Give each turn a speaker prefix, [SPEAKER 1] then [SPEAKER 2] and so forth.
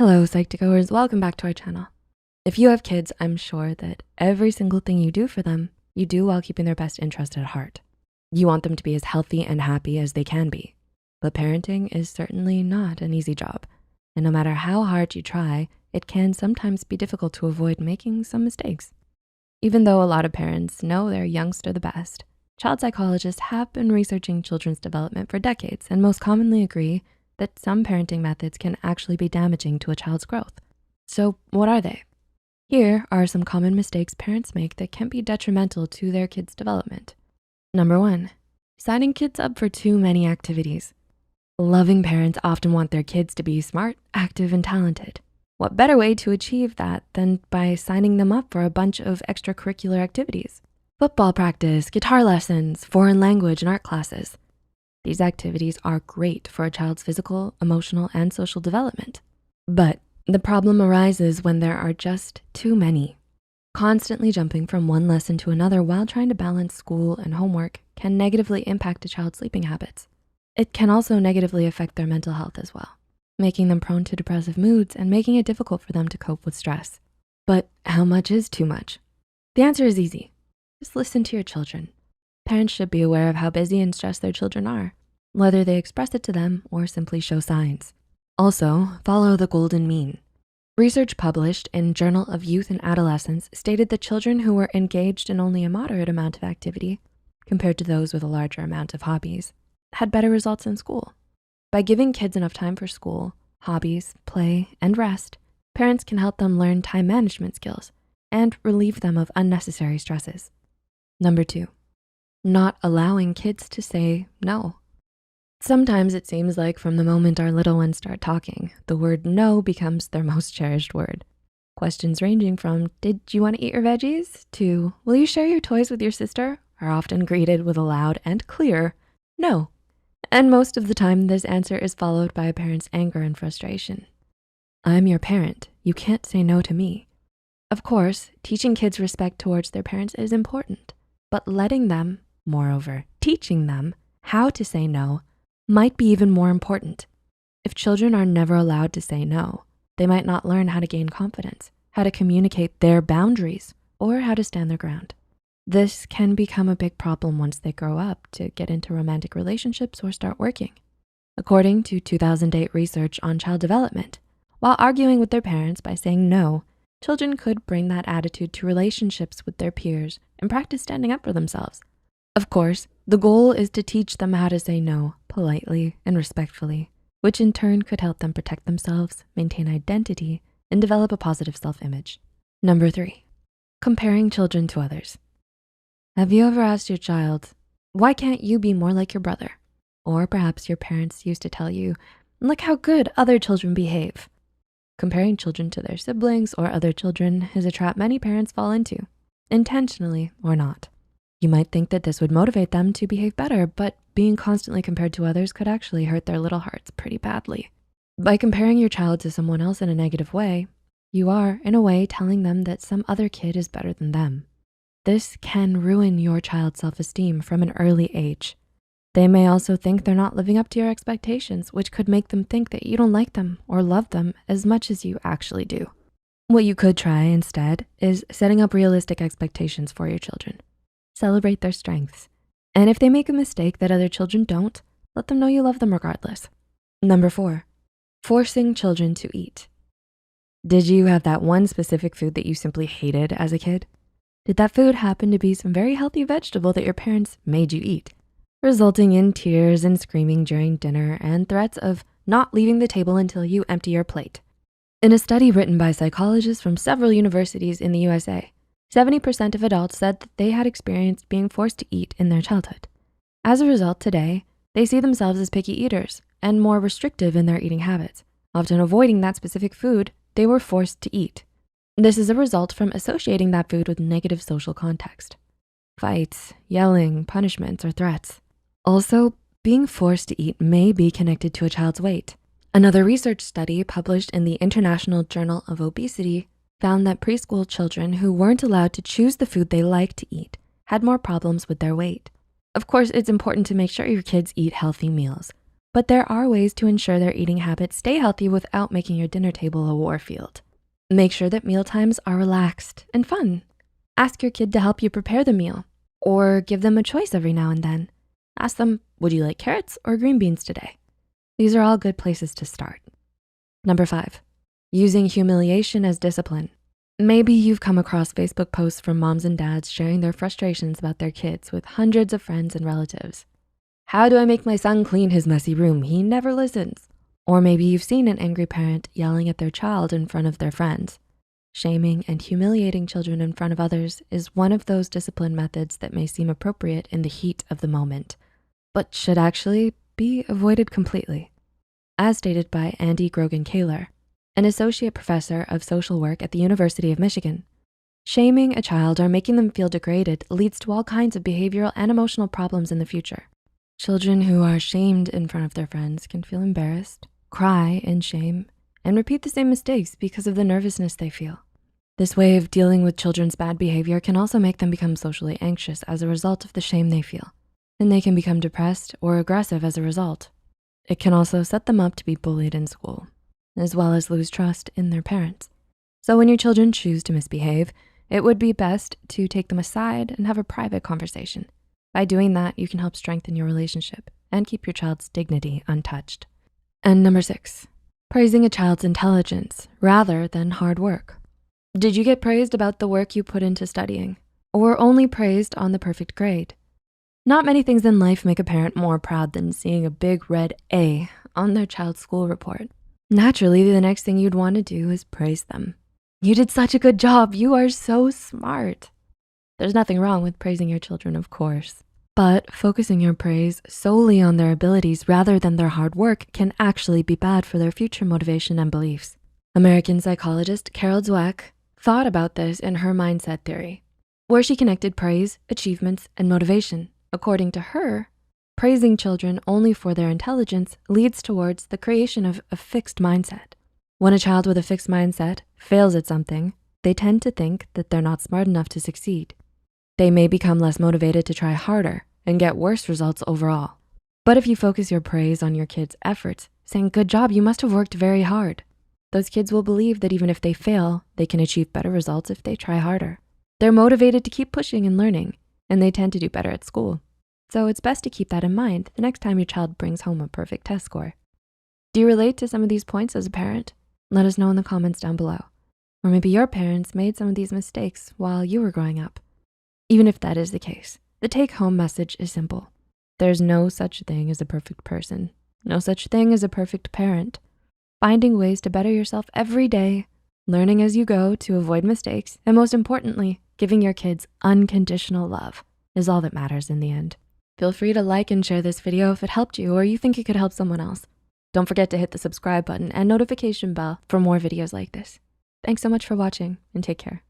[SPEAKER 1] Hello, Psych2Goers, welcome back to our channel. If you have kids, I'm sure that every single thing you do for them, you do while keeping their best interest at heart. You want them to be as healthy and happy as they can be. But parenting is certainly not an easy job. And no matter how hard you try, it can sometimes be difficult to avoid making some mistakes. Even though a lot of parents know their youngster the best, child psychologists have been researching children's development for decades and most commonly agree that some parenting methods can actually be damaging to a child's growth. So what are they? Here are some common mistakes parents make that can be detrimental to their kids' development. Number 1, signing kids up for too many activities. Loving parents often want their kids to be smart, active, and talented. What better way to achieve that than by signing them up for a bunch of extracurricular activities? Football practice, guitar lessons, foreign language, and art classes. These activities are great for a child's physical, emotional, and social development. But the problem arises when there are just too many. Constantly jumping from one lesson to another while trying to balance school and homework can negatively impact a child's sleeping habits. It can also negatively affect their mental health as well, making them prone to depressive moods and making it difficult for them to cope with stress. But how much is too much? The answer is easy. Just listen to your children. Parents should be aware of how busy and stressed their children are, whether they express it to them or simply show signs. Also, follow the golden mean. Research published in Journal of Youth and Adolescence stated that children who were engaged in only a moderate amount of activity, compared to those with a larger amount of hobbies, had better results in school. By giving kids enough time for school, hobbies, play, and rest, parents can help them learn time management skills and relieve them of unnecessary stresses. Number 2, not allowing kids to say no. Sometimes it seems like from the moment our little ones start talking, the word no becomes their most cherished word. Questions ranging from, did you want to eat your veggies? To, will you share your toys with your sister? Are often greeted with a loud and clear no. And most of the time, this answer is followed by a parent's anger and frustration. I'm your parent. You can't say no to me. Of course, teaching kids respect towards their parents is important, but letting them, moreover, teaching them how to say no might be even more important. If children are never allowed to say no, they might not learn how to gain confidence, how to communicate their boundaries, or how to stand their ground. This can become a big problem once they grow up to get into romantic relationships or start working. According to 2008 research on child development, while arguing with their parents by saying no, children could bring that attitude to relationships with their peers and practice standing up for themselves. Of course, the goal is to teach them how to say no politely and respectfully, which in turn could help them protect themselves, maintain identity, and develop a positive self-image. Number 3, comparing children to others. Have you ever asked your child, why can't you be more like your brother? Or perhaps your parents used to tell you, look how good other children behave. Comparing children to their siblings or other children is a trap many parents fall into, intentionally or not. You might think that this would motivate them to behave better, but being constantly compared to others could actually hurt their little hearts pretty badly. By comparing your child to someone else in a negative way, you are, in a way, telling them that some other kid is better than them. This can ruin your child's self-esteem from an early age. They may also think they're not living up to your expectations, which could make them think that you don't like them or love them as much as you actually do. What you could try instead is setting up realistic expectations for your children. Celebrate their strengths. And if they make a mistake that other children don't, let them know you love them regardless. Number 4, forcing children to eat. Did you have that one specific food that you simply hated as a kid? Did that food happen to be some very healthy vegetable that your parents made you eat, resulting in tears and screaming during dinner and threats of not leaving the table until you empty your plate? In a study written by psychologists from several universities in the USA, 70% of adults said that they had experienced being forced to eat in their childhood. As a result, today, they see themselves as picky eaters and more restrictive in their eating habits, often avoiding that specific food they were forced to eat. This is a result from associating that food with negative social context, fights, yelling, punishments, or threats. Also, being forced to eat may be connected to a child's weight. Another research study published in the International Journal of Obesity found that preschool children who weren't allowed to choose the food they liked to eat had more problems with their weight. Of course, it's important to make sure your kids eat healthy meals, But there are ways to ensure their eating habits stay healthy without making your dinner table a war field. Make sure that meal times are relaxed and fun. Ask your kid to help you prepare the meal, or give them a choice every now and then. Ask them, would you like carrots or green beans today? These are all good places to start. Number 5, using humiliation as discipline. Maybe you've come across Facebook posts from moms and dads sharing their frustrations about their kids with hundreds of friends and relatives. How do I make my son clean his messy room? He never listens. Or maybe you've seen an angry parent yelling at their child in front of their friends. Shaming and humiliating children in front of others is one of those discipline methods that may seem appropriate in the heat of the moment, but should actually be avoided completely. As stated by Andy Grogan-Kaler, an associate professor of social work at the University of Michigan, shaming a child or making them feel degraded leads to all kinds of behavioral and emotional problems in the future. Children who are shamed in front of their friends can feel embarrassed, cry in shame, and repeat the same mistakes because of the nervousness they feel. This way of dealing with children's bad behavior can also make them become socially anxious as a result of the shame they feel, and they can become depressed or aggressive as a result. It can also set them up to be bullied in school, as well as lose trust in their parents. So when your children choose to misbehave, it would be best to take them aside and have a private conversation. By doing that, you can help strengthen your relationship and keep your child's dignity untouched. And number 6, praising a child's intelligence rather than hard work. Did you get praised about the work you put into studying, or only praised on the perfect grade? Not many things in life make a parent more proud than seeing a big red A on their child's school report. Naturally, the next thing you'd want to do is praise them. You did such a good job. You are so smart. There's nothing wrong with praising your children, of course, but focusing your praise solely on their abilities rather than their hard work can actually be bad for their future motivation and beliefs. American psychologist Carol Dweck thought about this in her mindset theory, where she connected praise, achievements, and motivation. According to her, praising children only for their intelligence leads towards the creation of a fixed mindset. When a child with a fixed mindset fails at something, they tend to think that they're not smart enough to succeed. They may become less motivated to try harder and get worse results overall. But if you focus your praise on your kids' efforts, saying, good job, you must have worked very hard, those kids will believe that even if they fail, they can achieve better results if they try harder. They're motivated to keep pushing and learning, and they tend to do better at school. So it's best to keep that in mind the next time your child brings home a perfect test score. Do you relate to some of these points as a parent? Let us know in the comments down below. Or maybe your parents made some of these mistakes while you were growing up. Even if that is the case, the take-home message is simple. There's no such thing as a perfect person. No such thing as a perfect parent. Finding ways to better yourself every day, learning as you go to avoid mistakes, and most importantly, giving your kids unconditional love is all that matters in the end. Feel free to like and share this video if it helped you or you think it could help someone else. Don't forget to hit the subscribe button and notification bell for more videos like this. Thanks so much for watching and take care.